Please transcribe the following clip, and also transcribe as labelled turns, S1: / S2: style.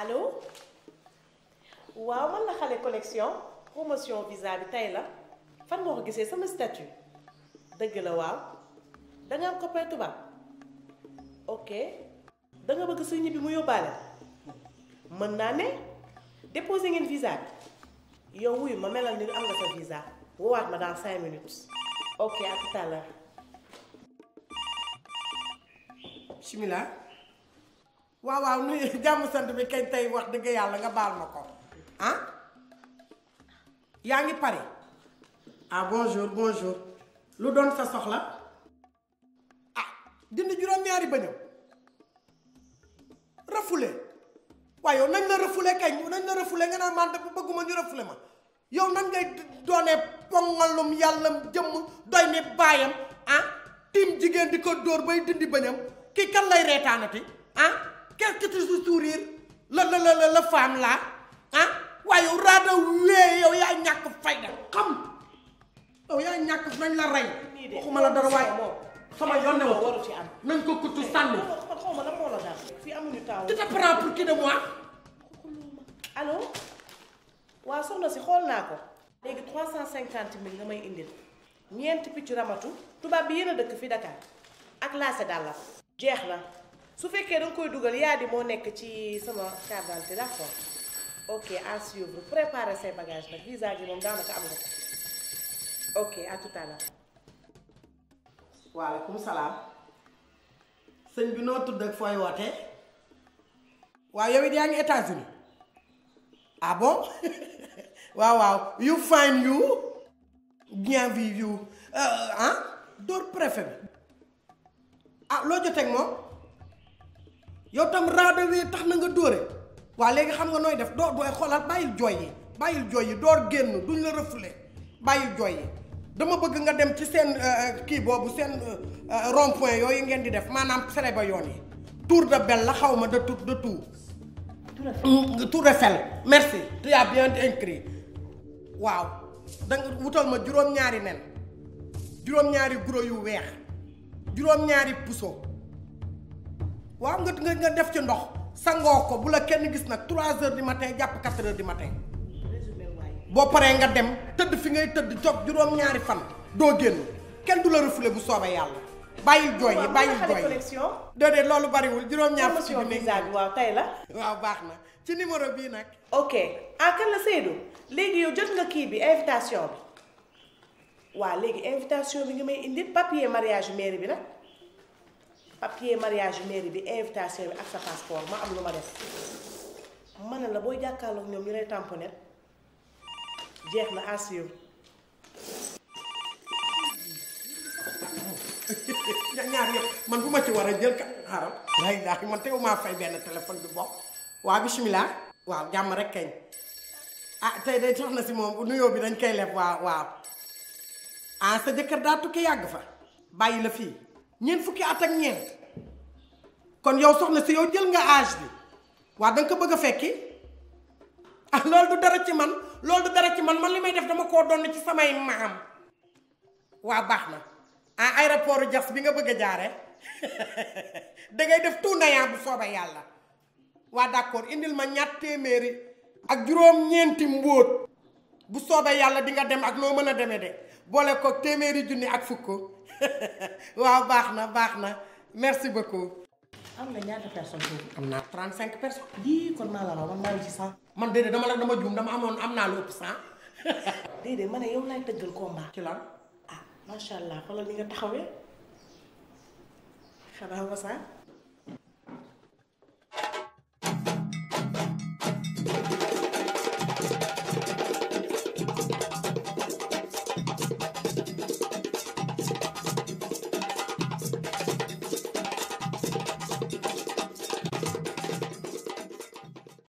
S1: allo waaw man la xale collection promotion visa bi tey la fan nga ko gisee sama statut dëgg la waaw danga am copain tubaab ok danga bëgg su ñibbi mu yóbbaale mën naa ne déposé ngeen visa bi yow wuyu ma melal ni am nga sa visa woowaat ma dans 5 minutes ok à tout à l'heure.
S2: bismillah waaw waaw nuyu jàmm sant bi kañ tey wax dëgg yàlla nga baal ma ko ah yaa ngi pare ah bonjour bonjour lu doon sa soxla ah dindi juróom-ñaari bëñam refoulé waaye yow nañ la refoulé kañ nañ la refoulé nga naan man de bëgguma ñu refoulé ma yow nan ngay doonee pongalum yàlla jëmm doy ne baayam ah tim jigéen di ko dóor bay dindi bëñam kii kan lay reetaanati ah qu'est-ce que tu sourire la femme là ah waaye yow raada wee yow yaa ñàkk fayda xam yow yaa ñàkk nañ la rey waxuma la dara waaye sama yoon ne waru ci am nañ ko kuttu sànni
S1: xaw ma la moo la daal fii amuñu temps.
S2: tu te prends pour qui de moi.
S1: allo waaw soxna si xool naa ko léegi 350 000 nga may indil ñeenti picc ramatu tubaab bi yéen a dëkk fi Dakar ak laase daal la jeex na su fekkee danga koy dugal yaa di moo nekk ci sama carte d'identité d'accord ok à suivre préparer ses bagages nag visa gi moom daanaka am nga ko ok à tout à l'heure.
S2: waaleykum salaam sëñ bi noo tudd ak fooy wootee waaw yow it yaa ngi États-Unis ah bon waaw waaw you find you bien vu you ah dóor préfet bi ah loo joteeg moom yow tam raada wee tax na nga dóore waa léegi xam nga nooy def doo dooy xoolal bàyyil jooy yi door génn duñ la refoulé bàyyil jooy yi dama bëgg nga dem ci seen kii boobu seen rond point yooyu ngeen di def maanaam fere ba yoon yi tour de belle la xaw ma de tout tour Eiffel merci tu as bien écrit waaw danga wutal ma juróom-ñaari nen juróom-ñaari guro yu weex juróom-ñaari puso waaw nga def ci ndox sangoo ko bu la kenn gis nag 3 heures du matin jàpp 4 heures du matin boo paree nga dem tëdd fi ngay tëdd toog juróom-ñaari fan doo génn kenn du la refoulé bu soobee yàlla bàyyil jooy yi bàyyil jooy yi déedéet loolu bariwul juróom-ñaar fukki bi
S1: visa bi waaw tey la
S2: waaw baax na ci numéro bii nag
S1: ok ah kan la Seydou léegi yow jot nga kii bi invitation bi waaw léegi invitation bi nga may indi papier mariage mairie bi nag papier mariage mairie bi invitation bi ak sa passeport ma am lu ma def ma ne la booy jàkkaarloog ñoom ñu lay tamponné jeex na à suivre.
S2: ñaar yëpp man bu ma ci war a jël ka xaaral lay daal man teew maa fay benn téléphone bi bokk waaw bismillah waaw jàmm rek kañ ah tey day tax na si moom nuyoo bi dañ koy leb waaw ah sa jëkkër daa tukki yàgg fa bàyyi la fii ñeent fukki at ak ñeent kon yow soxna si yow jël nga âge bi waaw danga ko bëgg a fekki ah loolu du dara ci man man li may def dama koo doon ci samay maam waa baax na ah aéroport Diass bi nga bëgg a jaare dangay def tout nayan bu soobee yàlla waa d'accord indil ma 2 téeméeri ak juróom-ñeenti mbóot bu soobee yàlla di nga dem ak noo mën a demee de boole ko téeméeri junni ak fukk waaw baax na merci beaucoup.
S1: am nga ñaata personnes foofu.
S2: am naa 35 personnes.
S1: lii kon maa la raw man maa ngi ci 100.
S2: man déedéet dama juum am naa lu ëpp 100.
S1: déedéet ma ne yow laay tëggal combat.
S2: ci lan.
S1: ah macha allah xoolal ni nga taxawee xanaa ma